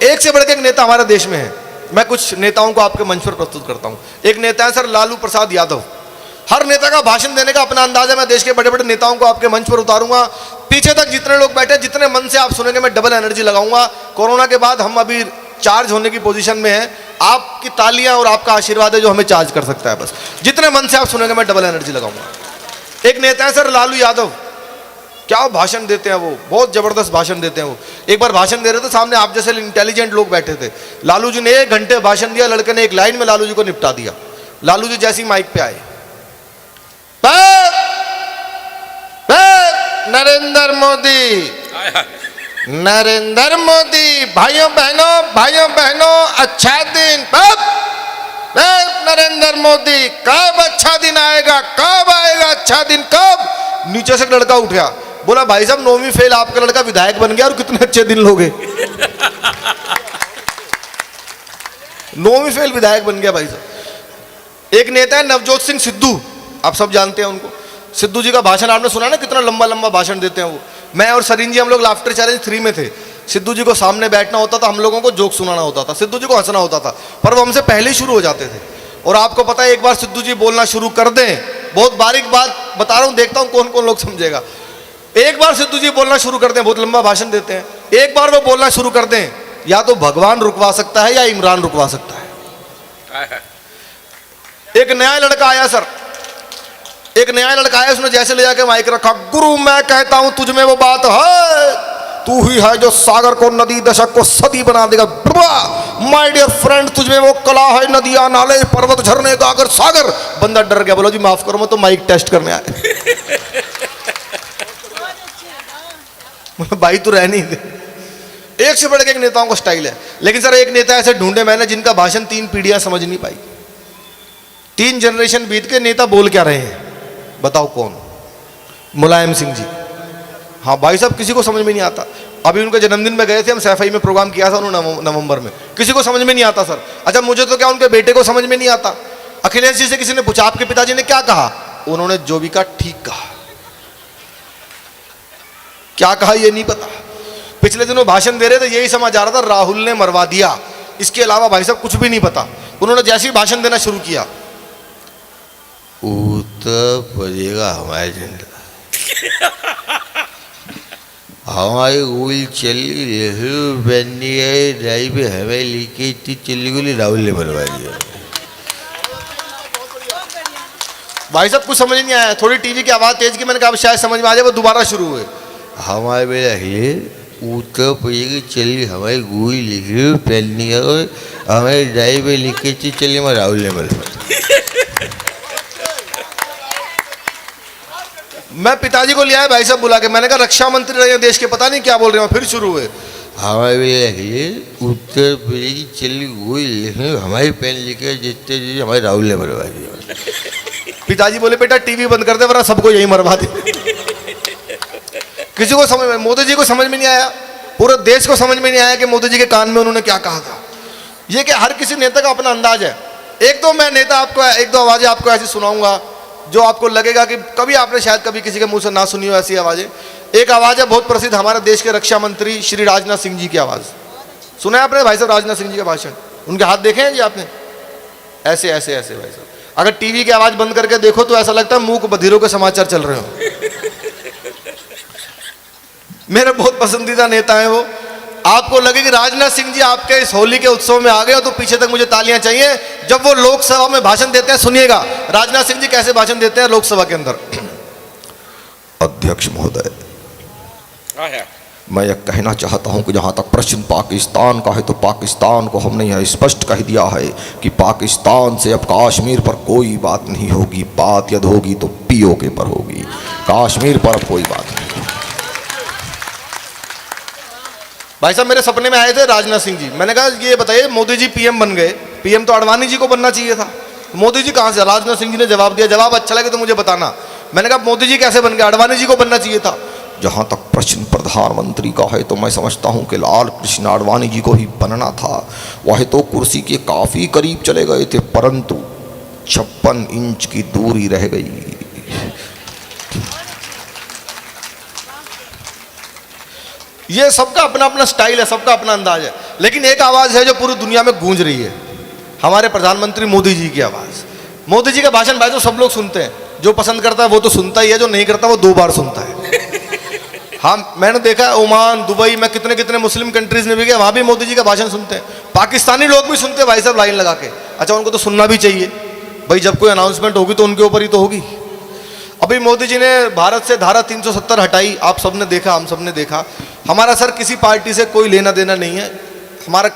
एक से बढ़ के एक नेता हमारे देश में है। मैं कुछ नेताओं को आपके मंच पर प्रस्तुत करता हूं। एक नेता है सर लालू प्रसाद यादव। हर नेता का भाषण देने का अपना अंदाज है। मैं देश के बड़े बड़े नेताओं को आपके मंच पर उतारूंगा। पीछे तक जितने लोग बैठे, जितने मन से आप सुनेंगे, मैं डबल एनर्जी लगाऊंगा। कोरोना के बाद हम अभी चार्ज होने की पोजीशन में हैं। आपकी तालियां और आपका आशीर्वाद है जो हमें चार्ज कर सकता है। बस जितने मन से आप सुनेंगे मैं डबल एनर्जी लगाऊंगा। एक नेता है सर लालू यादव। क्या भाषण देते हैं वो, बहुत जबरदस्त भाषण देते हैं वो। एक बार भाषण दे रहे थे, सामने आप जैसे इंटेलिजेंट लोग बैठे थे। लालू जी ने 1 घंटे भाषण दिया। लड़के ने एक लाइन में लालू जी को निपटा दिया। लालू जी जैसे ही माइक पे आए, नरेंद्र मोदी, नरेंद्र मोदी, भाइयों बहनों अच्छा दिन। नरेंद्र मोदी, कब अच्छा दिन आएगा, कब आएगा अच्छा दिन, कब? नीचे से एक लड़का उठ गया, बोला भाई साहब 9वीं फेल आपका लड़का विधायक बन गया और कितने अच्छे दिन लोगे। 9वीं फेल विधायक बन गया भाई साहब। एक नेता है नवजोत सिंह सिद्धू, आप सब जानते हैं उनको। सिद्धू जी का भाषण आपने सुना ना, कितना लंबा लंबा भाषण देते हैं वो। मैं और सरीन जी हम लोग लाफ्टर चैलेंज 3 में थे। सिद्धू जी को सामने बैठना होता था, हम लोगों को जोक सुनाना होता था, सिद्धू जी को हंसना होता था, पर वो हमसे पहले ही शुरू हो जाते थे। और आपको पता है एक बार सिद्धू जी बोलना शुरू कर दें, बहुत बारीक बात बता रहा हूं, देखता हूं कौन कौन लोग समझेगा। एक बार सिद्धू जी बोलना शुरू कर दें, बहुत लंबा भाषण देते हैं, एक बार वो बोलना शुरू कर दें, या तो भगवान रुकवा सकता है या इमरान रुकवा सकता है। एक नया लड़का आया सर, एक नया लड़का आया, उसने जैसे ले जाके माइक रखा, गुरु मैं कहता हूं तुझ में वो बात है, तू ही है जो सागर को नदी, दशक को सदी बना देगा। माय डियर फ्रेंड, तुझ में वो कला है, नदियां नाले पर्वत झरने गागर सागर। बंदा डर गया, बोला जी माफ करो, मैं तो माइक टेस्ट करने आया। भाई तू रह नहीं दे। एक से बढ़ के एक नेताओं का स्टाइल है। लेकिन सर एक नेता ऐसे ढूंढे मैंने जिनका भाषण 3 पीढ़ियां समझ नहीं पाई। 3 जनरेशन बीत के नेता बोल क्या रहे हैं, बताओ कौन? मुलायम सिंह जी। हाँ भाई साहब, किसी को समझ में नहीं आता। अभी उनके जन्मदिन में गए थे हम, सैफई में प्रोग्राम किया था उन्होंने नवंबर में, किसी को समझ में नहीं आता सर। अच्छा मुझे तो क्या, उनके बेटे को समझ में नहीं आता। अखिलेश जी से किसी ने पूछा आपके पिताजी ने क्या कहा, उन्होंने जो भी कहा ठीक कहा, क्या कहा ये नहीं पता। पिछले दिनों भाषण दे रहे थे, यही समझ आ रहा था राहुल ने मरवा दिया, इसके अलावा भाई साहब कुछ भी नहीं पता। उन्होंने जैसे ही भाषण देना शुरू किया, उत्तर पड़ेगा हमारे झंडा, हमारी गोली चली बननी है, ड्राइव हमें लेके इतनी चली गोली राहुल ने मरवा दिया। भाई साहब कुछ समझ नहीं आया। थोड़ी टीवी की आवाज तेज की, मैंने कहा शायद समझ में आ जाए, वो दोबारा शुरू हुए। हमारे बेटा है उत्तर प्रदेश की चली, हमारी गोली लिखी पहननी है और हमारे ड्राइव लेके चली, मैं राहुल ने मरवा। मैं पिताजी को ले आया भाई साहब बुला के, मैंने कहा रक्षा मंत्री रहे देश के, पता नहीं क्या बोल रहे हो। फिर शुरू हुए, हमारे उत्तर प्रदेश की चली गोली हमारी पेन लिखे जितने जी हमारे राहुल ने मरवा दिया। पिताजी बोले बेटा टीवी बंद कर दे वरना सबको यही मरवा दे। किसी को समझ में, मोदी जी को समझ में नहीं आया, पूरे देश को समझ में नहीं आया कि मोदी जी के कान में उन्होंने क्या कहा था। ये कि हर किसी नेता का अपना अंदाज है। एक तो मैं नेता आपको 1-2 आवाजें आपको ऐसी सुनाऊंगा जो आपको लगेगा कि कभी आपने शायद कभी किसी के मुंह से ना सुनी हो ऐसी आवाजें। एक आवाज है बहुत प्रसिद्ध, हमारे देश के रक्षा मंत्री श्री राजनाथ सिंह जी की आवाज। सुना है आपने भाई साहब राजनाथ सिंह जी का भाषण? उनके हाथ देखे हैं जी आपने? ऐसे ऐसे ऐसे भाई साहब, अगर टीवी की आवाज बंद करके देखो तो ऐसा लगता है मूक बधिरों के समाचार चल रहे हो। मेरे बहुत पसंदीदा नेता है वो। आपको लगे कि राजनाथ सिंह जी आपके इस होली के उत्सव में आ गए हो तो पीछे तक मुझे तालियां चाहिए। जब वो लोकसभा में भाषण देते हैं, सुनिएगा राजनाथ सिंह जी कैसे भाषण देते हैं लोकसभा के अंदर। अध्यक्ष महोदय, मैं यह कहना चाहता हूं कि जहां तक प्रश्न पाकिस्तान का है तो पाकिस्तान को हमने यह स्पष्ट कह दिया है कि पाकिस्तान से अब कश्मीर पर कोई बात नहीं होगी। बात यदि होगी तो पीओके पर होगी, कश्मीर पर अब कोई बात नहीं। भाई साहब मेरे सपने में आए थे राजनाथ सिंह जी। मैंने कहा ये बताइए मोदी जी पीएम बन गए, पीएम तो अडवाणी जी को बनना चाहिए था, मोदी जी कहां से? राजनाथ सिंह जी ने जवाब दिया, जवाब अच्छा लगे तो मुझे बताना। मैंने कहा मोदी जी कैसे बन गए, अडवाणी जी को बनना चाहिए था। जहां तक प्रश्न प्रधानमंत्री का है तो मैं समझता हूं कि लाल कृष्ण आडवाणी जी को ही बनना था। वह तो कुर्सी के काफी करीब चले गए थे, परंतु 56 इंच की दूरी रह गई। ये सबका अपना अपना स्टाइल है, सबका अपना अंदाज है, लेकिन एक आवाज़ है जो पूरी दुनिया में गूंज रही है, हमारे प्रधानमंत्री मोदी जी की आवाज़। मोदी जी का भाषण भाई तो सब लोग सुनते हैं, जो पसंद करता है वो तो सुनता ही है, जो नहीं करता वो 2 बार सुनता है। हाँ, मैंने देखा है ओमान, दुबई में कितने कितने मुस्लिम कंट्रीज में भी गए, वहाँ भी मोदी जी का भाषण सुनते हैं। पाकिस्तानी लोग भी सुनते हैं भाई साहब लाइन लगा के। अच्छा, उनको तो सुनना भी चाहिए भाई, जब कोई अनाउंसमेंट होगी तो उनके ऊपर ही तो होगी। अभी मोदी जी ने भारत से धारा 370 हटाई, आप सबने देखा, हम सबने देखा। हमारा सर किसी पार्टी से कोई लेना देना नहीं है,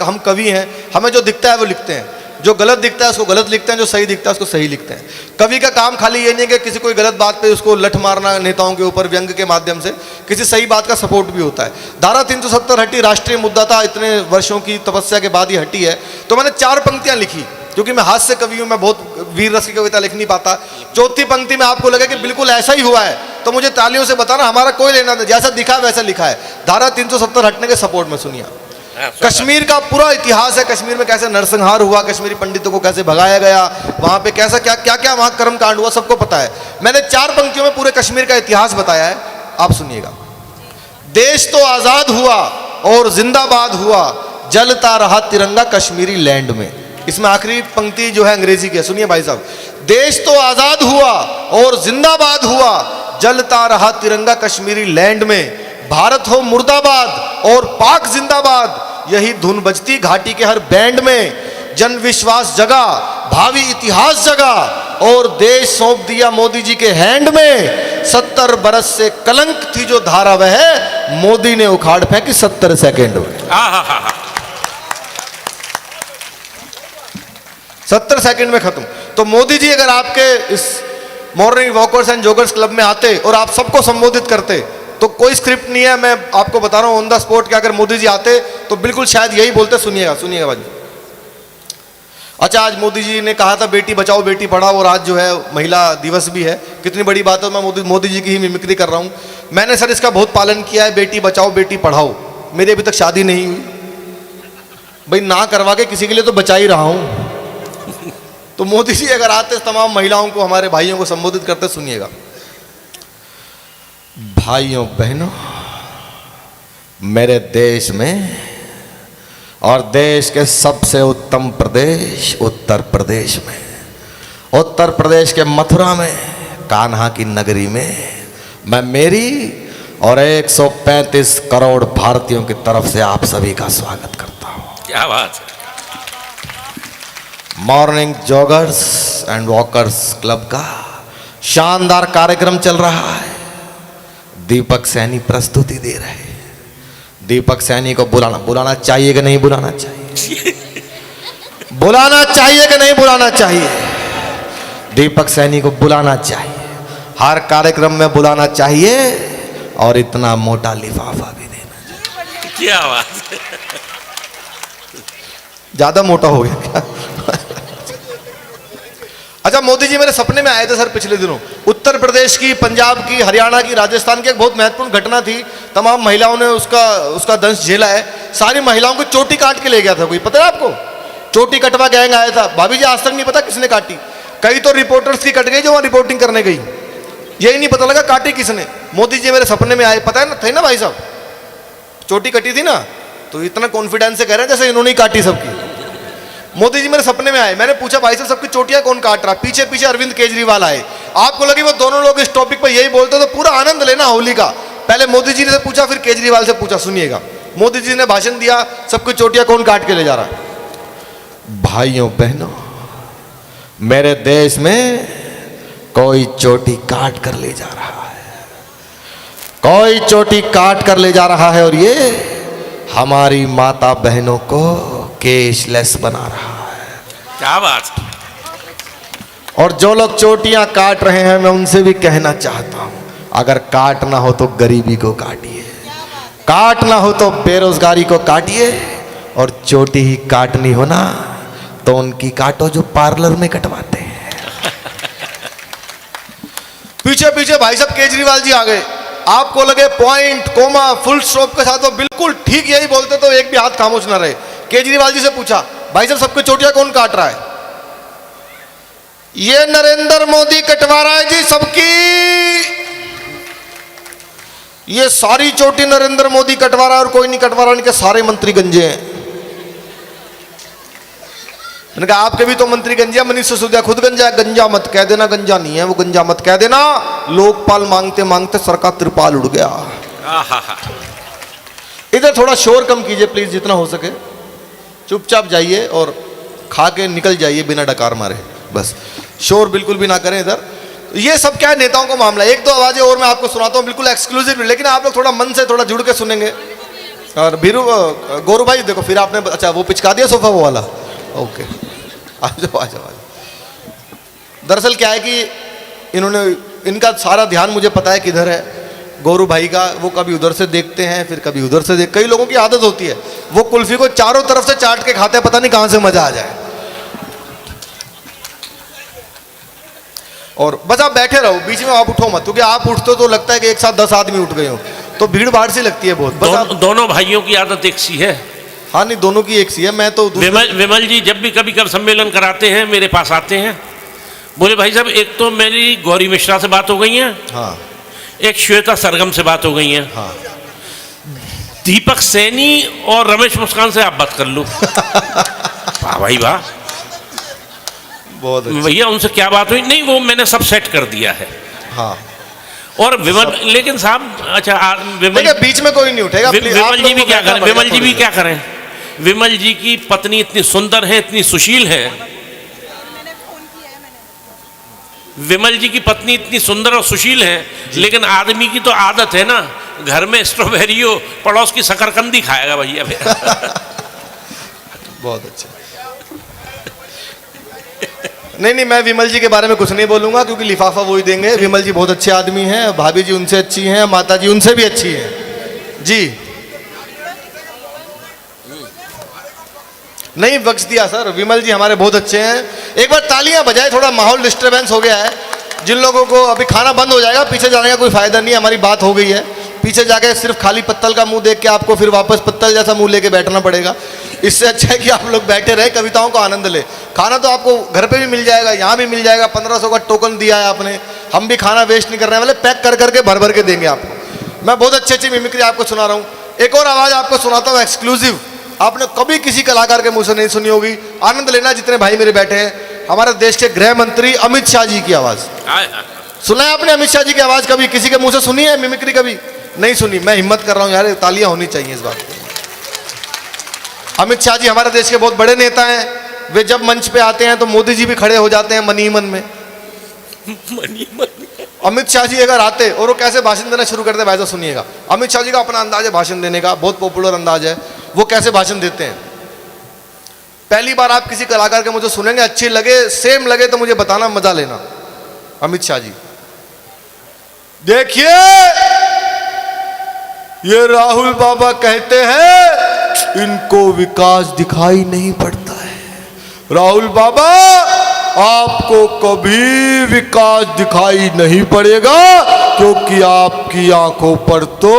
हम कवि हैं, हमें जो दिखता है वो लिखते हैं, जो गलत दिखता है उसको गलत लिखते हैं, जो सही दिखता है उसको सही लिखते हैं। कवि का काम खाली ये नहीं कि किसी कोई गलत बात पे उसको लठ मारना, नेताओं के ऊपर व्यंग के माध्यम से, किसी सही बात का सपोर्ट भी होता है। धारा 370 हटी, राष्ट्रीय मुद्दा था, इतने वर्षों की तपस्या के बाद ही हटी है। तो मैंने 4 पंक्तियां लिखी, क्योंकि मैं हास्य कवि हूं, मैं बहुत वीर रस की कविता लिख नहीं पाता। चौथी पंक्ति में आपको लगे कि बिल्कुल ऐसा ही हुआ है तो मुझे तालियों से बताना, हमारा कोई लेना नहीं, जैसा दिखा वैसा लिखा है। धारा 370 हटने के सपोर्ट में सुनिए। कश्मीर का पूरा इतिहास है, कश्मीर में कैसे नरसंहार हुआ, कश्मीरी पंडितों को कैसे भगाया गया, वहां पे कैसा क्या क्या क्या वहां कर्म कांड हुआ, सबको पता है। मैंने 4 पंक्तियों में पूरे कश्मीर का इतिहास बताया है, आप सुनिएगा। देश तो आजाद हुआ और जिंदाबाद हुआ, जलता रहा तिरंगा कश्मीरी लैंड में। इसमें आखिरी पंक्ति जो है अंग्रेजी की है, सुनिए भाई साहब। देश तो आजाद हुआ और जिंदाबाद हुआ, जलता रहा तिरंगा कश्मीरी लैंड में। भारत हो मुर्दाबाद और पाक जिंदाबाद, यही धुन बजती घाटी के हर बैंड में। जन विश्वास जगा, भावी इतिहास जगा और देश सौंप दिया मोदी जी के हैंड में। 70 बरस से कलंक थी जो धारा वह, मोदी ने उखाड़ फेंकी 70 सेकेंड में। 70 सेकंड में खत्म। तो मोदी जी अगर आपके इस morning walkers and joggers club में आते और आप सबको संबोधित करते, तो कोई स्क्रिप्ट नहीं है, मैं आपको बता रहा हूं ऑन द स्पॉट कि अगर मोदी जी आते तो बिल्कुल शायद यही बोलते। सुनिएगा सुनिएगा भाई। अच्छा, आज मोदी जी ने कहा था बेटी बचाओ बेटी पढ़ाओ, और आज जो है महिला दिवस भी है। कितनी बड़ी बात है, मैं मोदी जी की ही मिमिक्री कर रहा हूं। मैंने सर इसका बहुत पालन किया है, बेटी बचाओ बेटी पढ़ाओ। मेरी अभी तक शादी नहीं हुई भाई, ना करवा के किसी के लिए तो बचा ही रहा हूं। तो मोदी जी अगर आते तमाम महिलाओं को, हमारे भाइयों को संबोधित करते, सुनिएगा। भाइयों बहनों, मेरे देश में और देश के सबसे उत्तम प्रदेश उत्तर प्रदेश में, उत्तर प्रदेश के मथुरा में, कान्हा की नगरी में, मैं मेरी और 135 करोड़ भारतीयों की तरफ से आप सभी का स्वागत करता हूं। क्या बात है। Morning joggers and walkers club का शानदार कार्यक्रम चल रहा है। दीपक सैनी प्रस्तुति दे रहे हैं। दीपक सैनी को बुलाना चाहिए कि नहीं बुलाना चाहिए? बुलाना चाहिए कि नहीं बुलाना चाहिए? दीपक सैनी को बुलाना चाहिए, हर कार्यक्रम में बुलाना चाहिए, और इतना मोटा लिफाफा भी देना चाहिए। क्या बात है। ज्यादा मोटा हो गया क्या? अच्छा, मोदी जी मेरे सपने में आए थे सर पिछले दिनों। उत्तर प्रदेश की, पंजाब की, हरियाणा की, राजस्थान की एक बहुत महत्वपूर्ण घटना थी। तमाम महिलाओं ने उसका दंश झेला है। सारी महिलाओं को चोटी काट के ले गया था कोई, पता है आपको? चोटी कटवा गैंग आया था। भाभी जी आज तक नहीं पता किसने काटी। कई तो रिपोर्टर्स की कट गई जो वहां रिपोर्टिंग करने गई, यही नहीं पता लगा काटी किसने। मोदी जी मेरे सपने में आए, पता है ना, थे ना भाई साहब, चोटी कटी थी ना, तो इतना कॉन्फिडेंस से कह रहे हैं जैसे इन्होंने ही काटी सबकी। मोदी जी मेरे सपने में आए, मैंने पूछा भाई साहब सबकी चोटियां कौन काट रहा? पीछे पीछे अरविंद केजरीवाल आए। आपको लगी वो दोनों लोग इस टॉपिक पर यही बोलते तो पूरा आनंद लेना होली का। पहले मोदी जी ने पूछा, फिर केजरीवाल से पूछा। सुनिएगा, मोदी जी ने भाषण दिया, सबकी चोटियां कौन काट के ले जा रहा? भाइयों बहनों, मेरे देश में कोई चोटी काट कर ले जा रहा है, कोई चोटी काट कर ले जा रहा है, और ये हमारी माता बहनों को केशलेस बना रहा है। क्या बात है। और जो लोग चोटियां काट रहे हैं, मैं उनसे भी कहना चाहता हूं, अगर काटना हो तो गरीबी को काटिए, काटना हो तो बेरोजगारी को काटिए, और चोटी ही काटनी हो ना तो उनकी काटो जो पार्लर में कटवाते हैं। पीछे पीछे भाई साहब केजरीवाल जी आ गए। आपको लगे पॉइंट, कोमा, फुल स्टॉप के साथ वो बिल्कुल ठीक यही बोलते तो एक भी हाथ खामोश ना रहे। केजरीवाल जी से पूछा, भाई साहब सबकी चोटियां कौन काट रहा है? ये नरेंद्र मोदी कटवा रहा है जी सबकी। ये सारी चोटी नरेंद्र मोदी कटवा रहा है और कोई नहीं कटवा रहा, इनके सारे मंत्री गंजे हैं। मैंने कहा आपके भी तो मंत्री गंजे हैं, मनीष सिसोदिया खुद गंजा है। गंजा मत कह देना, गंजा नहीं है वो, गंजा मत कह देना। लोकपाल मांगते मांगते सर का त्रिपाल उड़ गया। इधर थोड़ा शोर कम कीजिए प्लीज, जितना हो सके। चुपचाप जाइए और खा के निकल जाइए बिना डकार मारे, बस शोर बिल्कुल भी ना करें इधर। ये सब क्या है, नेताओं का मामला। एक दो आवाजें और मैं आपको सुनाता हूँ बिल्कुल एक्सक्लूसिव, लेकिन आप लोग थोड़ा मन से थोड़ा जुड़ के सुनेंगे। और भीरू गोरू भाई देखो, फिर आपने अच्छा वो पिचका दिया सोफा वो वाला, ओके आ जाओ आ जाओ। दरअसल क्या है कि इन्होंने, इनका सारा ध्यान मुझे पता है किधर है गोरू भाई का। वो कभी उधर से देखते हैं फिर कभी उधर से कई लोगों की आदत होती है, वो कुल्फी को चारों तरफ से चाट के खाते हैं, पता नहीं कहां से मजा आ जाए। और बस आप बैठे रहो, बीच में आप उठो मत, क्योंकि आप उठते हो तो लगता है कि एक साथ 10 आदमी उठ गए हो, तो भीड़ भाड़ सी लगती है बहुत। बस आप दोनों भाइयों की आदत एक सी है। हाँ नहीं, दोनों की एक सी है। मैं तो विमल जी जब भी कभी कभी सम्मेलन कराते हैं मेरे पास आते हैं, बोले भाई साहब एक तो मेरी गौरी मिश्रा से बात हो गई है, हाँ, एक श्वेता सरगम से बात हो गई है, हाँ, दीपक सैनी और रमेश मुस्कान से आप बात कर लो। वाह भाई वाह, बहुत भैया उनसे क्या बात हुई? नहीं वो मैंने सब सेट कर दिया है। हाँ, और विमल, लेकिन साहब अच्छा विमल बीच में कोई नहीं उठेगा। विमल जी भी क्या करें, विमल जी भी क्या करें? विमल जी की पत्नी इतनी सुंदर है, इतनी सुशील है, विमल जी की पत्नी इतनी सुंदर और सुशील है, लेकिन आदमी की तो आदत है ना, घर में स्ट्रॉबेरी हो पड़ोस की शकरकंदी खाएगा भैया। बहुत अच्छा। नहीं, मैं विमल जी के बारे में कुछ नहीं बोलूंगा, क्योंकि लिफाफा वो ही देंगे। विमल जी बहुत अच्छे आदमी हैं, भाभी जी उनसे अच्छी हैं, माता जी उनसे भी अच्छी हैं जी। नहीं बख्श दिया सर, विमल जी हमारे बहुत अच्छे हैं। एक बार तालियां बजाए, थोड़ा माहौल डिस्टर्बेंस हो गया है। जिन लोगों को अभी खाना बंद हो जाएगा, पीछे जाने का कोई फायदा नहीं है, हमारी बात हो गई है। पीछे जाके सिर्फ खाली पत्तल का मुंह देख के आपको फिर वापस पत्तल जैसा मुंह लेके बैठना पड़ेगा। इससे अच्छा है कि आप लोग बैठे रहे, कविताओं का आनंद ले। खाना तो आपको घर पे भी मिल जाएगा, यहाँ भी मिल जाएगा। 1500 का टोकन दिया है आपने, हम भी खाना वेस्ट नहीं करने वाले, पैक कर करके भर भर के देंगे आपको। मैं बहुत अच्छी अच्छी मिमिक्री आपको सुना रहा हूँ। एक और आवाज़ आपको सुनाता हूँ एक्सक्लूसिव, आपने कभी किसी कलाकार के मुंह से नहीं सुनी होगी। आनंद लेना जितने भाई मेरे बैठे हैं। हमारे देश के गृह मंत्री अमित शाह जी की आवाज़ सुना है आपने? अमित शाह जी की आवाज़ कभी किसी के मुंह से सुनी है? मिमिक्री कभी नहीं सुनी? मैं हिम्मत कर रहा हूँ यार, तालियां होनी चाहिए इस बात पे। अमित शाह जी हमारे देश के बहुत बड़े नेता हैं। वे जब मंच पे आते हैं तो मोदी जी भी खड़े हो जाते हैं मन ही मन में। अमित शाह जी अगर आते और वो कैसे भाषण देना शुरू करते हैं, भाई साहब सुनिएगा। अमित शाह जी का अपना अंदाज है भाषण देने का, बहुत पॉपुलर अंदाज है। वो कैसे भाषण देते हैं, पहली बार आप किसी कलाकार के मुझे सुनेंगे, अच्छी लगे सेम लगे तो मुझे बताना, मजा लेना। अमित शाह जी, देखिए ये राहुल बाबा कहते हैं इनको विकास दिखाई नहीं पड़ता है। राहुल बाबा आपको कभी विकास दिखाई नहीं पड़ेगा, क्योंकि आपकी आंखों पर तो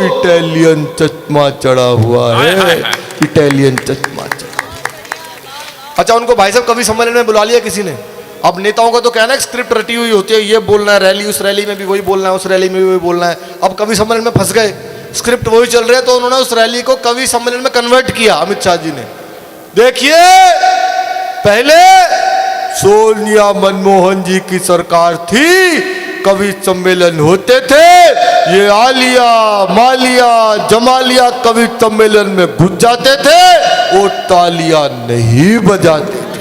इटालियन चश्मा चढ़ा हुआ है। इटालियन चश्मा चढ़ा। अच्छा, उनको भाई साहब कवि सम्मेलन में बुला लिया किसी ने। अब नेताओं का तो कहना है स्क्रिप्ट रटी हुई होती है, ये बोलना है रैली, उस रैली में भी वही बोलना है, उस रैली में भी वही बोलना है। अब कवि सम्मेलन में फंस गए, स्क्रिप्ट वही चल रहे हैं, तो उन्होंने उस रैली को कवि सम्मेलन में कन्वर्ट किया अमित शाह जी ने। देखिए पहले सोनिया मनमोहन जी की सरकार थी, कवि सम्मेलन होते थे, ये आलिया मालिया जमालिया कवि सम्मेलन में घुस जाते थे, वो तालियां नहीं बजाते थे।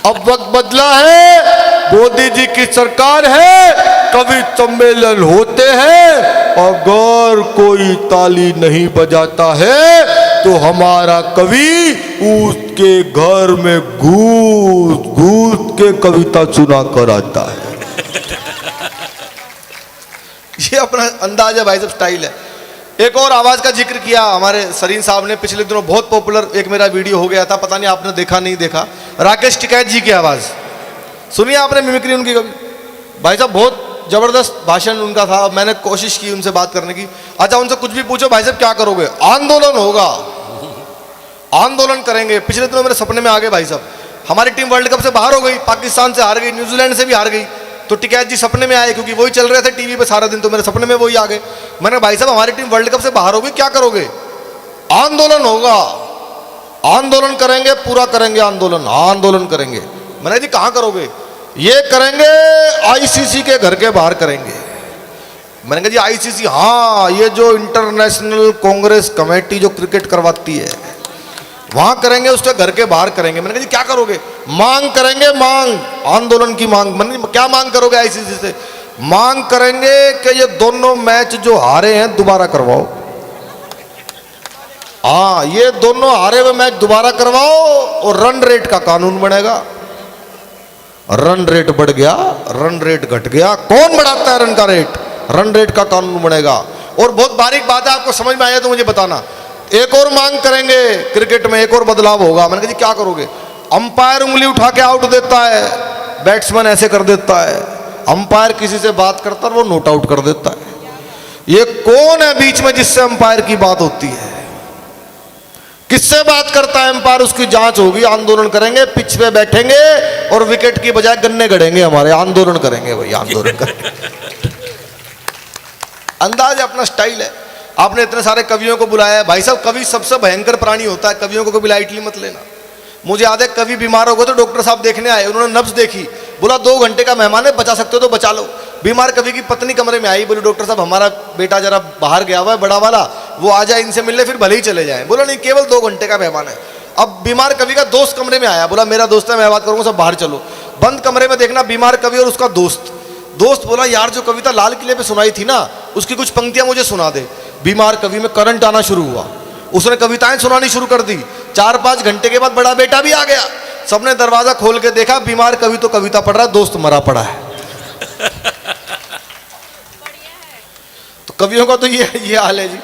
अब वक्त बदला है, मोदी जी की सरकार है, कवि सम्मेलन होते हैं, अगर कोई ताली नहीं बजाता है तो हमारा कवि उसके घर में घूस घूस के कविता सुना कर आता है। ये अपना अंदाज है भाई साहब, स्टाइल है। एक और आवाज का जिक्र किया हमारे सरीन साहब ने, पिछले दिनों बहुत पॉपुलर एक मेरा वीडियो हो गया था, पता नहीं आपने देखा नहीं देखा। राकेश टिकैत जी की आवाज सुनिए आपने, मिमिक्री उनकी कभी? भाई साहब बहुत जबरदस्त भाषण उनका था। मैंने कोशिश की उनसे बात करने की। अच्छा, उनसे कुछ भी पूछो, भाई साहब क्या करोगे? आंदोलन होगा, आंदोलन करेंगे। पिछले दिनों मेरे सपने में आ गए भाई साहब, हमारी टीम वर्ल्ड कप से बाहर हो गई, पाकिस्तान से हार गई, न्यूजीलैंड से भी हार गई। तो टिकैत जी सपने में आए, क्योंकि वही चल रहे थे टीवी पे सारा दिन, तो मेरे सपने में वही आ गए। मैंने भाई साहब हमारी टीम वर्ल्ड कप से बाहर होगी, क्या करोगे? आंदोलन होगा, आंदोलन करेंगे, पूरा करेंगे आंदोलन, आंदोलन करेंगे। मैंने जी कहाँ करोगे? ये करेंगे आईसीसी के घर के बाहर करेंगे। मैंने कहा जी आईसीसी, हाँ ये जो इंटरनेशनल कांग्रेस कमेटी जो क्रिकेट करवाती है वहां करेंगे, उसके घर के बाहर करेंगे। मैंने कहा जी क्या करोगे? मांग करेंगे, मांग, आंदोलन की मांग। मैंने क्या मांग करोगे आईसीसी से? मांग करेंगे कि ये दोनों मैच जो हारे हैं दोबारा करवाओ। हाँ ये दोनों हारे हुए मैच दोबारा करवाओ और रन रेट का कानून बनेगा। रन रेट बढ़ गया, रन रेट घट गया, कौन बढ़ाता है रन का रेट? रन रेट का कानून बनेगा। और बहुत बारीक बात है, आपको समझ में आया तो मुझे बताना। एक और मांग करेंगे, क्रिकेट में एक और बदलाव होगा। मैंने कहा जी क्या करोगे? अंपायर उंगली उठा के आउट देता है, बैट्समैन ऐसे कर देता है, अंपायर किसी से बात करता है वो नोट आउट कर देता है। ये कौन है बीच में जिससे अंपायर की बात होती है? किससे बात करता है अंपायर? उसकी जांच होगी। आंदोलन करेंगे, पिच पे बैठेंगे और विकेट की बजाय गन्ने गड़ेंगे हमारे। आंदोलन करेंगे भाई, आंदोलन करेंगे। अंदाज अपना स्टाइल है। आपने इतने सारे कवियों को बुलाया है। भाई साहब कवि सबसे भयंकर प्राणी होता है, कवियों को कभी लाइटली मत लेना। मुझे याद है कवि बीमार हो गए तो डॉक्टर साहब देखने आए, उन्होंने नब्ज देखी, बोला 2 घंटे का मेहमान है, बचा सकते हो तो बचा लो। बीमार कवि की पत्नी कमरे में आई, बोली डॉक्टर साहब हमारा बेटा जरा बाहर गया हुआ है बड़ा वाला, वो आ जाए इनसे मिलने फिर भले ही चले जाए। बोला नहीं केवल 2 घंटे का मेहमान है। अब बीमार कवि का दोस्त कमरे में आया, बोला मेरा दोस्त है मैं बात करूंगा, सब बाहर चलो। बंद कमरे में देखना बीमार कवि और उसका दोस्त। दोस्त बोला यार जो कविता लाल किले पे सुनाई थी ना उसकी कुछ पंक्तियां मुझे सुना दे। बीमार कवि में करंट आना शुरू हुआ, उसने कविताएं सुनानी शुरू कर दी। 4-5 घंटे के बाद बड़ा बेटा भी आ गया। सबने दरवाजा खोल के देखा, बीमार कवि तो कविता पढ़ रहा है, दोस्त मरा पड़ा है। तो कवियों का तो ये हाल है जी।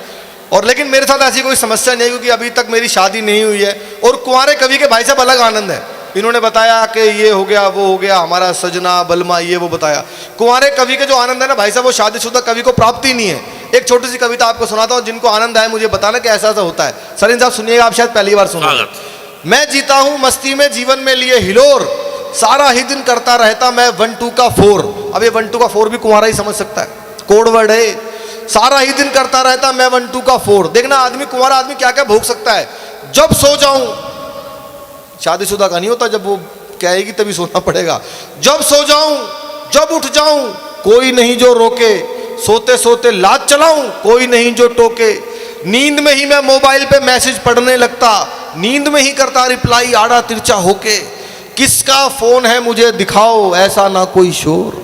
और लेकिन मेरे साथ ऐसी कोई समस्या नहीं, क्योंकि अभी तक मेरी शादी नहीं हुई है। और कुंवारे कवि के भाई साहब अलग आनंद है। इन्होंने बताया कि ये हो गया वो हो गया, हमारा सजना बलमा ये वो बताया। कुंवारे कवि के जो आनंद है ना भाई साहब, वो शादीशुदा कवि को प्राप्त ही नहीं है। एक छोटी सी कविता आपको सुनाता हूँ, जिनको आनंद आए मुझे बताना कि ऐसा ऐसा होता है। सरीन साहब सुनिएगा, आप शायद पहली बार सुना। मैं जीता हूँ मस्ती में जीवन में लिए हिलोर, सारा ही दिन करता रहता मैं 1-2 का 4। अब ये 1-2 का 4 भी कुंवारा ही समझ सकता है, कोड वर्ड है। सारा ही दिन करता रहता मैं 1-2 का 4। देखना आदमी, कुंवारा आदमी क्या क्या भोग सकता है। जब सो जाऊं, शादीशुदा का नहीं होता, जब वो कहेगी तभी सोना पड़ेगा। जब सो जाऊं, जब उठ जाऊं, कोई नहीं जो रोके, सोते सोते लात चलाऊं, कोई नहीं जो टोके। नींद में ही मैं मोबाइल पे मैसेज पढ़ने लगता, नींद में ही करता रिप्लाई आड़ा तिरछा होके। किसका फोन है मुझे दिखाओ, ऐसा ना कोई शोर।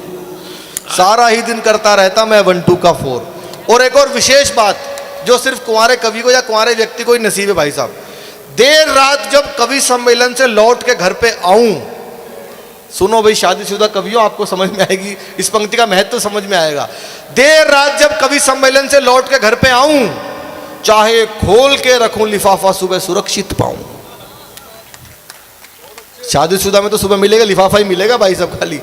सारा ही दिन करता रहता मैं 1-2 का 4। और एक और विशेष बात जो सिर्फ कुंवारे कवि को या कुंवारे व्यक्ति को ही नसीब है भाई साहब, देर रात जब कवि सम्मेलन से लौट के घर पे आऊं, सुनो भाई शादीशुदा कवियों आपको समझ में आएगी, इस पंक्ति का महत्व समझ में आएगा। देर रात जब कवि सम्मेलन से लौट के घर पे आऊं, चाहे खोल के रखूं लिफाफा सुबह सुरक्षित पाऊं। शादीशुदा में तो सुबह मिलेगा लिफाफा ही मिलेगा भाई साहब खाली।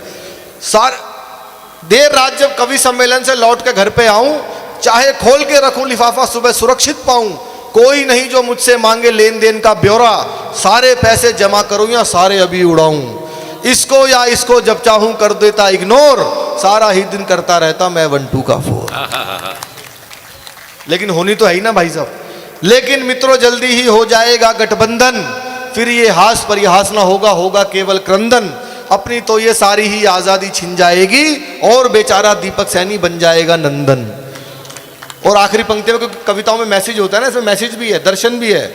देर रात जब कवि सम्मेलन से लौट के घर पे आऊं, चाहे खोल के रखूं लिफाफा सुबह सुरक्षित पाऊं। कोई नहीं जो मुझसे मांगे लेन देन का ब्यौरा, सारे पैसे जमा करूं या सारे अभी उड़ाऊं। इसको या इसको जब चाहूं कर देता इग्नोर, सारा ही दिन करता रहता मैं 1-2 का 4। लेकिन होनी तो है ही ना भाई साहब। लेकिन मित्रों जल्दी ही हो जाएगा गठबंधन, फिर ये हास परिहास ना होगा, होगा केवल क्रंदन। अपनी तो ये सारी ही आजादी छिन जाएगी और बेचारा दीपक सैनी बन जाएगा नंदन। और आखिरी पंक्ति में क्योंकि कविताओं में मैसेज होता है ना, इसमें मैसेज भी है, दर्शन भी है।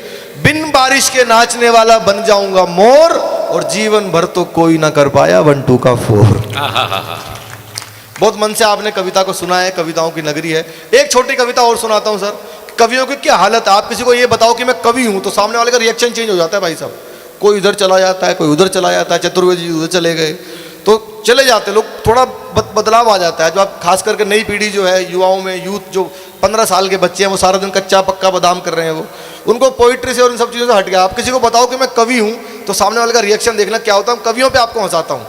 बिन बारिश के नाचने वाला बन जाऊंगा मोर, और जीवन भर तो कोई ना कर पाया 1-2 का 4। बहुत मन से आपने कविता को सुना है, कविताओं की नगरी है। एक छोटी कविता और सुनाता हूं सर। कवियों की क्या हालत है, आप किसी को ये बताओ कि मैं कवि हूं तो सामने वाले का रिएक्शन चेंज हो जाता है भाई साहब। कोई इधर चला जाता है, कोई उधर चला जाता है, चतुर्वेदी जी उधर चले गए तो चले जाते लोग, थोड़ा बदलाव आ जाता है। जो आप खास करके नई पीढ़ी जो है, युवाओं में यूथ जो 15 साल के बच्चे हैं, वो सारा दिन कच्चा पक्का बादाम कर रहे हैं, वो उनको पोइट्री से और इन सब चीज़ों से हट गया। आप किसी को बताओ कि मैं कवि हूँ तो सामने वाले का रिएक्शन देखना क्या होता है। कवियों पे आपको हंसाता हूँ।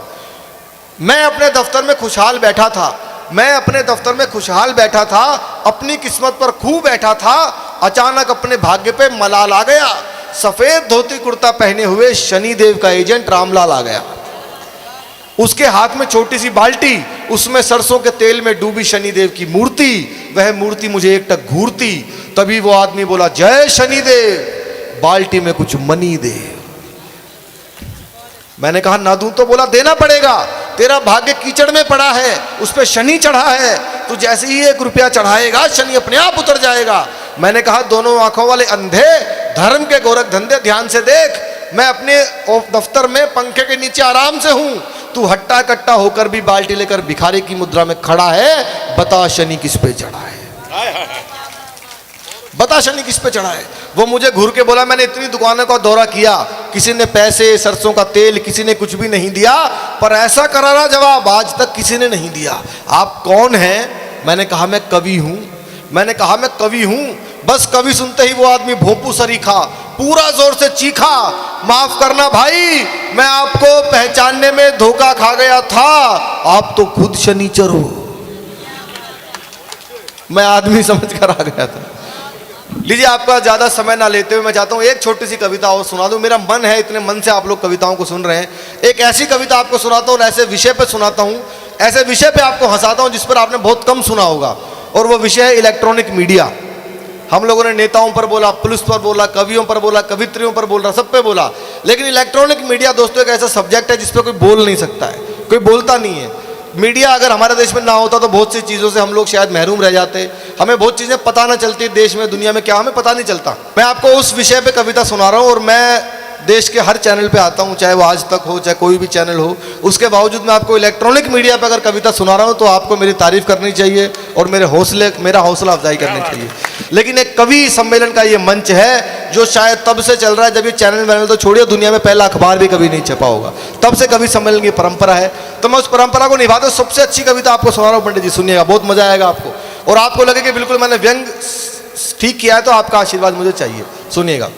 मैं अपने दफ्तर में खुशहाल बैठा था, मैं अपने दफ्तर में खुशहाल बैठा था, अपनी किस्मत पर खूब बैठा था, अचानक अपने भाग्य पे मलाल आ गया। सफेद धोती कुर्ता पहने हुए शनिदेव का एजेंट रामलाल आ गया। उसके हाथ में छोटी सी बाल्टी उसमें सरसों के तेल में डूबी शनिदेव की मूर्ति, वह मूर्ति मुझे एकटक घूरती। तभी वो आदमी बोला, जय शनिदेव, बाल्टी में कुछ मनी दे। मैंने कहा ना दूं तो बोला देना पड़ेगा, तेरा भाग्य कीचड़ में पड़ा है, उस पर शनि चढ़ा है, तू जैसे ही 1 रुपया चढ़ाएगा शनि अपने आप उतर जाएगा। मैंने कहा दोनों आंखों वाले अंधे, धर्म के गोरख धंधे ध्यान से देख, मैं अपने दफ्तर में पंखे के नीचे आराम से हूं, तू हट्टा कट्टा होकर भी बाल्टी लेकर भिखारी की मुद्रा में खड़ा है, बता शनि किस पे चढ़ा है, बता शनि किस पे चढ़ा है। वो मुझे घूर के बोला, मैंने इतनी दुकानों का दौरा किया, किसी ने पैसे, सरसों का तेल, किसी ने कुछ भी नहीं दिया, पर ऐसा करारा जवाब आज तक किसी ने नहीं दिया। आप कौन हैं? मैंने कहा मैं कवि हूं। मैंने कहा मैं कवि हूं। बस कवि सुनते ही वो आदमी भोंपू सरीखा, पूरा जोर से चीखा, माफ करना भाई, मैं आपको पहचानने में धोखा खा गया था, आप तो खुद शनिचर हो। मैं आदमी समझ कर आ गया था। लीजिए, आपका ज्यादा समय ना लेते हुए मैं चाहता हूं एक छोटी सी कविता और सुना दूं। मेरा मन है, इतने मन से आप लोग कविताओं को सुन रहे हैं, एक ऐसी कविता आपको सुनाता हूं और ऐसे विषय पे सुनाता हूं, ऐसे विषय पे आपको हंसाता हूं जिस पर आपने बहुत कम सुना होगा, और वो विषय है इलेक्ट्रॉनिक मीडिया। हम लोगों ने नेताओं पर बोला, पुलिस पर बोला, कवियों पर बोला, कवित्रियों पर बोल रहा, सब पे बोला, लेकिन इलेक्ट्रॉनिक मीडिया दोस्तों एक ऐसा सब्जेक्ट है जिस पर कोई बोल नहीं सकता है, कोई बोलता नहीं है। मीडिया अगर हमारे देश में ना होता तो बहुत सी चीज़ों से हम लोग शायद महरूम रह जाते, हमें बहुत चीज़ें पता ना चलती, देश में दुनिया में क्या हमें पता नहीं चलता। मैं आपको उस विषय पे कविता सुना रहा हूँ, और मैं देश के हर चैनल पे आता हूँ, चाहे वो आज तक हो, चाहे कोई भी चैनल हो, उसके बावजूद मैं आपको इलेक्ट्रॉनिक मीडिया पे अगर कविता सुना रहा हूँ तो आपको मेरी तारीफ करनी चाहिए और मेरा हौसला अफजाई करनी चाहिए। लेकिन एक कवि सम्मेलन का ये मंच है जो शायद तब से चल रहा है जब ये चैनल तो छोड़िए, दुनिया में पहला अखबार भी कभी नहीं छपा होगा, तब से कवि सम्मेलन की परंपरा है। तो मैं उस परंपरा को निभाते हुए सबसे अच्छी कविता आपको सुना रहा हूँ। पंडित जी सुनिएगा, बहुत मजा आएगा आपको, और आपको लगे कि बिल्कुल मैंने व्यंग ठीक किया है, तो आपका आशीर्वाद मुझे चाहिए। सुनिएगा।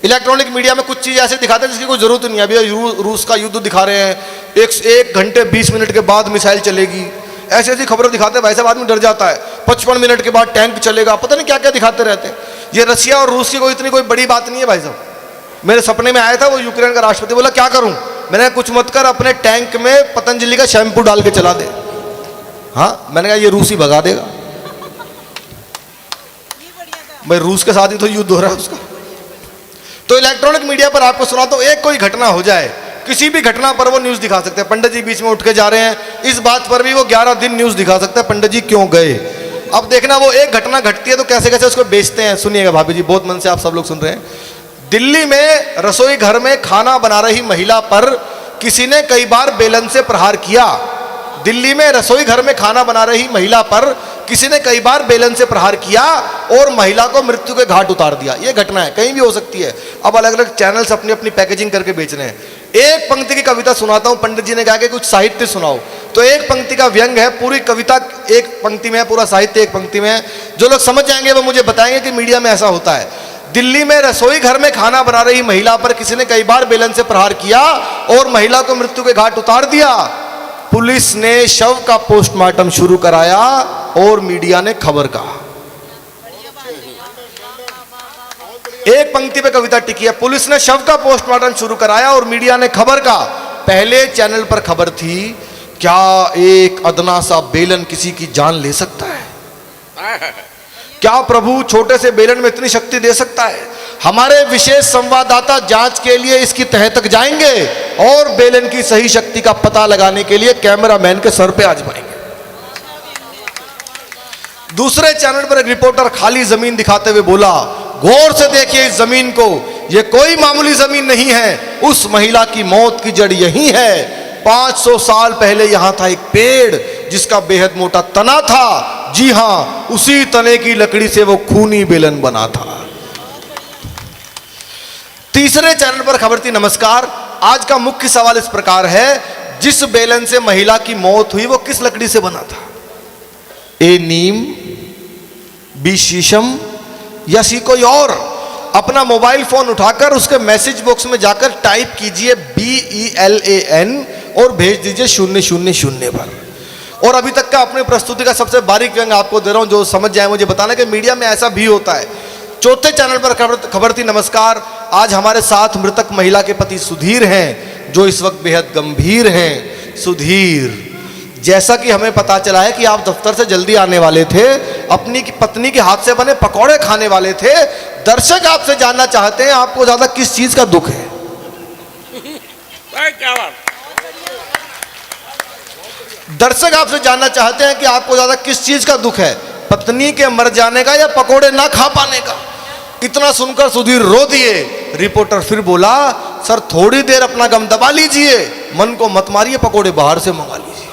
इलेक्ट्रॉनिक मीडिया में कुछ चीज़ ऐसे दिखाते हैं जिसकी कोई जरूरत नहीं है। अभी रूस का युद्ध दिखा रहे हैं, 1 घंटे 20 मिनट के बाद मिसाइल चलेगी, ऐसी ऐसी खबरें दिखाते हैं, भाई साहब आदमी डर जाता है। 55 मिनट के बाद टैंक चलेगा, पता नहीं क्या क्या दिखाते रहते हैं। ये रशिया और रूस की कोई इतनी कोई बड़ी बात नहीं है भाई साहब। मेरे सपने में आया था वो यूक्रेन का राष्ट्रपति, बोला क्या करूं? मैंने कुछ मत कर, अपने टैंक में पतंजलि का शैम्पू डाल के चला दे। हाँ, मैंने कहा ये रूस ही भगा देगा। भाई रूस के साथ ही तो युद्ध हो रहा है उसका। तो इलेक्ट्रॉनिक मीडिया पर आपको सुनाता हूं, एक कोई घटना हो जाए, किसी भी घटना पर वो न्यूज दिखा सकते हैं। पंडित जी बीच में उठ के जा रहे हैं, इस बात पर भी वो 11 दिन न्यूज दिखा सकते हैं, पंडित जी क्यों गए। अब देखना वो एक घटना घटती है तो कैसे कैसे उसको बेचते हैं। सुनिएगा भाभी जी, बहुत मन से आप सब लोग सुन रहे हैं। दिल्ली में रसोई घर में खाना बना रही महिला पर किसी ने कई बार बेलन से प्रहार किया। दिल्ली में रसोई घर में खाना बना रही महिला पर किसी ने कई बार बेलन से प्रहार किया और महिला को मृत्यु के घाट उतार दिया। यह घटना है, कहीं भी हो सकती है। अब अलग अलग चैनल्स अपनी अपनी पैकेजिंग करके बेच रहे हैं। एक पंक्ति की कविता सुनाता हूं, पंडित जी ने कहा कि कुछ साहित्य सुनाओ, तो एक पंक्ति का व्यंग है, पूरी कविता एक पंक्ति में है, पूरा साहित्य एक पंक्ति में है। जो लोग समझ जाएंगे वो मुझे बताएंगे कि मीडिया में ऐसा होता है। दिल्ली में रसोई घर में खाना बना रही महिला पर किसी ने कई बार बेलन से प्रहार किया और महिला को मृत्यु के घाट उतार दिया। पुलिस ने शव का पोस्टमार्टम शुरू कराया और मीडिया ने खबर कहा। एक पंक्ति पे कविता टिकी है, पुलिस ने शव का पोस्टमार्टम शुरू कराया और मीडिया ने खबर का। पहले चैनल पर खबर थी, क्या एक अदना सा बेलन किसी की जान ले सकता है? क्या प्रभु छोटे से बेलन में इतनी शक्ति दे सकता है? हमारे विशेष संवाददाता जांच के लिए इसकी तह तक जाएंगे और बेलन की सही शक्ति का पता लगाने के लिए कैमरामैन के सर पे आजमाएंगे। दूसरे चैनल पर एक रिपोर्टर खाली जमीन दिखाते हुए बोला, गौर से देखिए इस जमीन को, यह कोई मामूली जमीन नहीं है, उस महिला की मौत की जड़ यही है। 500 साल पहले यहां था एक पेड़ जिसका बेहद मोटा तना था। जी हां, उसी तने की लकड़ी से वो खूनी बेलन बना था। तीसरे चैनल पर खबर थी, नमस्कार, आज का मुख्य सवाल इस प्रकार है, जिस बेलन से महिला की मौत हुई वो किस लकड़ी से बना था? ए नीम, बी शीशम, या सी कोई और? अपना मोबाइल फोन उठाकर उसके मैसेज बॉक्स में जाकर टाइप कीजिए BELAN और भेज दीजिए 000 पर। और अभी तक का अपनी प्रस्तुति का सबसे बारीक व्यंग आपको दे रहा हूं, जो समझ जाए मुझे बताना कि मीडिया में ऐसा भी होता है। चौथे चैनल पर खबर थी, नमस्कार, आज हमारे साथ मृतक महिला के पति सुधीर हैं जो इस वक्त बेहद गंभीर हैं। सुधीर, जैसा कि हमें पता चला है कि आप दफ्तर से जल्दी आने वाले थे, अपनी की पत्नी के हाथ से बने पकौड़े खाने वाले थे। दर्शक आपसे जानना चाहते हैं आपको ज्यादा किस चीज का दुख है? क्या बात। दर्शक आपसे जानना चाहते हैं कि आपको ज्यादा किस चीज का दुख है, पत्नी के मर जाने का या पकौड़े ना खा पाने का? इतना सुनकर सुधीर रो दिए। रिपोर्टर फिर बोला, सर थोड़ी देर अपना गम दबा लीजिए, मन को मत मारिए, पकौड़े बाहर से मंगा लीजिए।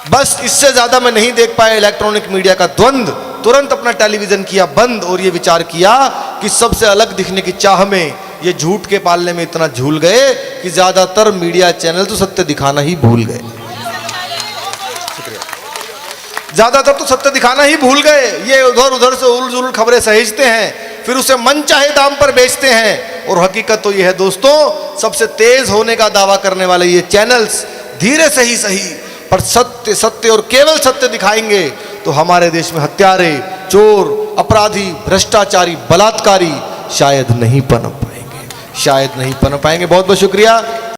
बस इससे ज्यादा मैं नहीं देख पाया इलेक्ट्रॉनिक मीडिया का द्वंद्व। तुरंत अपना टेलीविजन किया बंद और ये विचार किया कि सबसे अलग दिखने की चाह में ये झूठ के पालने में इतना झूल गए कि ज्यादातर मीडिया चैनल तो सत्य दिखाना ही भूल गए। ज्यादातर तो सत्य दिखाना ही भूल गए। ये उधर उधर से उल जुल खबरें सहेजते हैं, फिर उसे मन चाहे दाम पर बेचते हैं। और हकीकत तो ये है दोस्तों, सबसे तेज होने का दावा करने वाले ये चैनल्स धीरे से ही सही पर सत्य सत्य और केवल सत्य दिखाएंगे तो हमारे देश में हत्यारे, चोर, अपराधी, भ्रष्टाचारी, बलात्कारी शायद नहीं पनप पाएंगे, शायद नहीं पनप पाएंगे। बहुत बहुत शुक्रिया।